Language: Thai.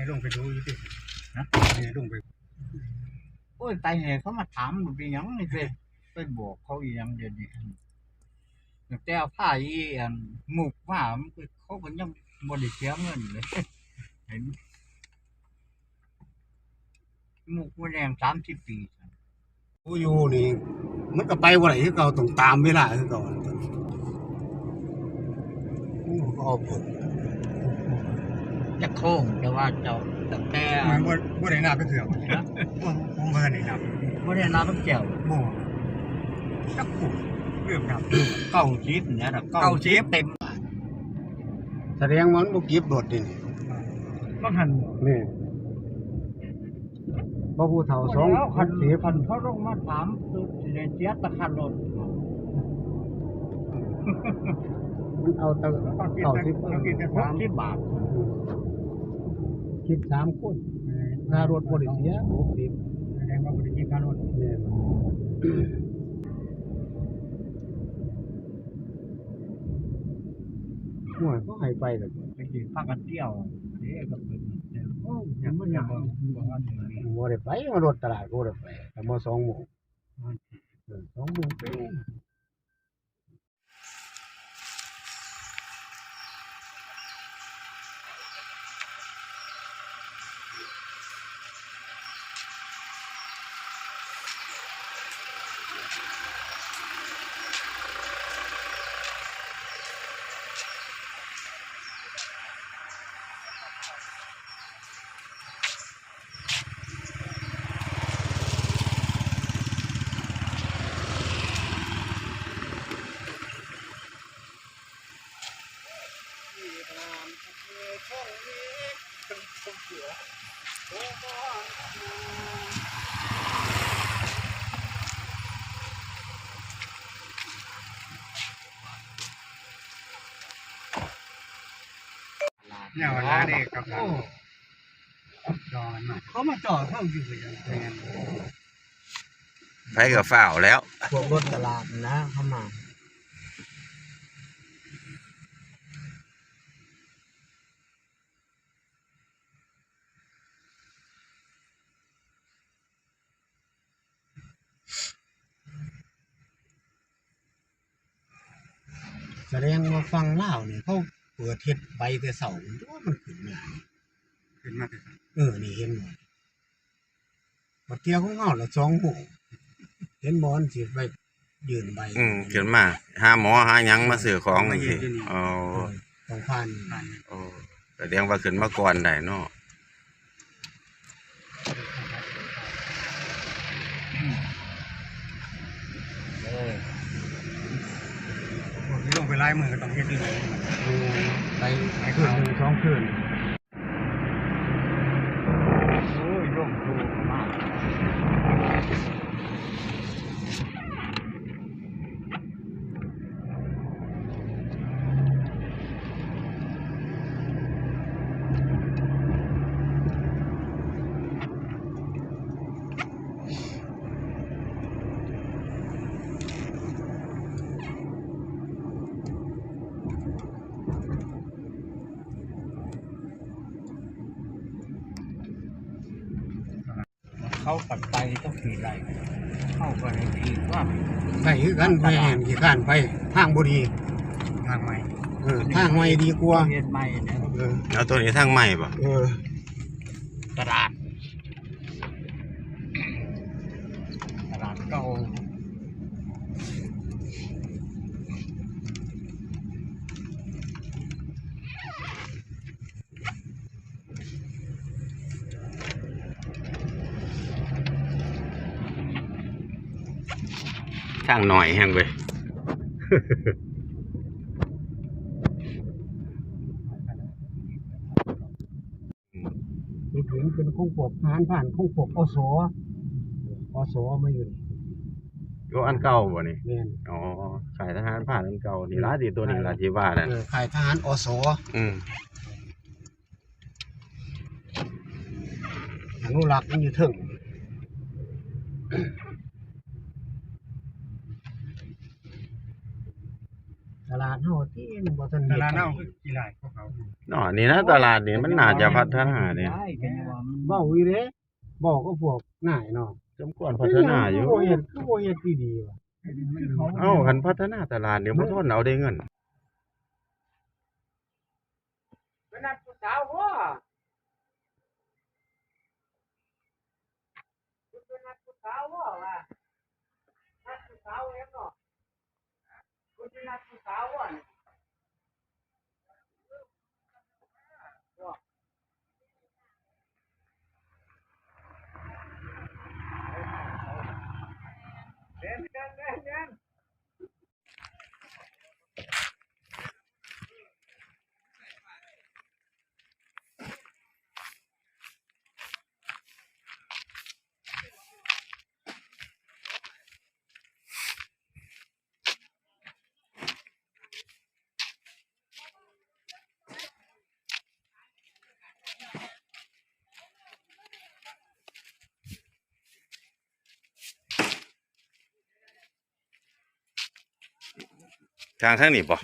ลงไปดูอยู่ดินะลงไปโอ้ยตายแห่เขามาถามมันเป็นยังนี่ไปบอกเขาอีหยังเดี๋ยวนี้แต่เอาผ้าอีอันหมุกมาเขาก็ยังบ่ได้เสียเงินเลยเห็นหมุกมันแรง30 ปีผู้อยู่นี่มันก็ไปบ่ได้คือเก่าต้องตามเวลาคือเก่าก็เอาผลจะโค้งแต่ว่าเจ้าแต่มันบ่ได้นับไปเถื่อนนะผมบ่ได้นับบ่ได้นับแก้วบ่จักผู้เรื่องนับ90เนี่ยน่ะ90เต็มแสดงว่ามันบ่เก็บรถดิบ่หันนี่บ่ผู้เฒ่า2คันเสียพันเขาลงมาถามสิได้เสียตะคันรถมันเอาตั้ง60 บาทคิด3คนค่ารถบ่ได้เสีย60แสดงว่าบ่ได้คิดค่ารถเนี่ยหัวเขาให้ไปแล้วไปกินพากันเที่ยวนี่ก็เป็นโอ้ยังบ่ได้บ่ได้ไปมารถตลาดบ่ได้ไปแต่มา2 โมง2 โมงไปเนี่ยวันนั้นนี่ครับจอดเขามาจอดเข้าอยู่อย่างเงี้ยไปกับฝ้าวแล้วพวกรถตลาดนะเข้ามาแสดงว่าฟังเล่าเนี่ยเขาเปิดเฮ็ดใบแต่เสาว่ามันขึ้นมานี่เห็นบ่บัดเที่ยวของเฮาละ2 โมงเห็นบ่อนสิไปยืนใบขึ้นมาหาหมอหาหยังมาซื้อของนี่สิต้องผ่านแสดงว่าขึ้นมาก่อนได้เนาะลงไปไล่มือก็ต้องเฮ็ดนี่ไปคืน1 2 คืนโอ้ยร่มดูมากเขาปัดไปต้องขี่ไหลเข้าไปในทีว่าไปคือกันไปแห่งขี้ข้านไปทางบ่ดีทางใหม่ทางใหม่ดีกว่าเฮ็ดใหม่เนี่ยแล้วตัวนี้ทางใหม่ป่ะตลาดเก่าทางหน่อยแห้งไปนี่ถึงเป็นคงพวกทหารผ่านคงพวกอสมาอยู่ก็อันเก่าบ่นี่แม่นขายทหารผ่านอันเก่านี่ล่ะสิตัวนี้ล่ะที่ว่านั่นขายทหารอสอนุรักษ์มันอยู่ถึง ตลาดเฮาที่มันบ่ทัน ตลาดเน่าคือกี่ไรพวกเขา เนาะนี่นะตลาดนี่มันน่าจะพัฒนาเนี่ย ได้กันว่ามัน เว้าอีเด้บอกก็พวกนายเนาะ สมควรพัฒนาอยู่ คือบ่เฮ็ดดีๆว่ะ เอ้าคันพัฒนาตลาดเดี๋ยวบ่ทนเอาได้เงิน ไปนัดผู้สาวบ่ไปนัดผู้สาวบ่ว่านัดผู้สาวเองเนาะคุณไปนัดผู้สาวบ่นี่เดินกัน ทางนี้บ่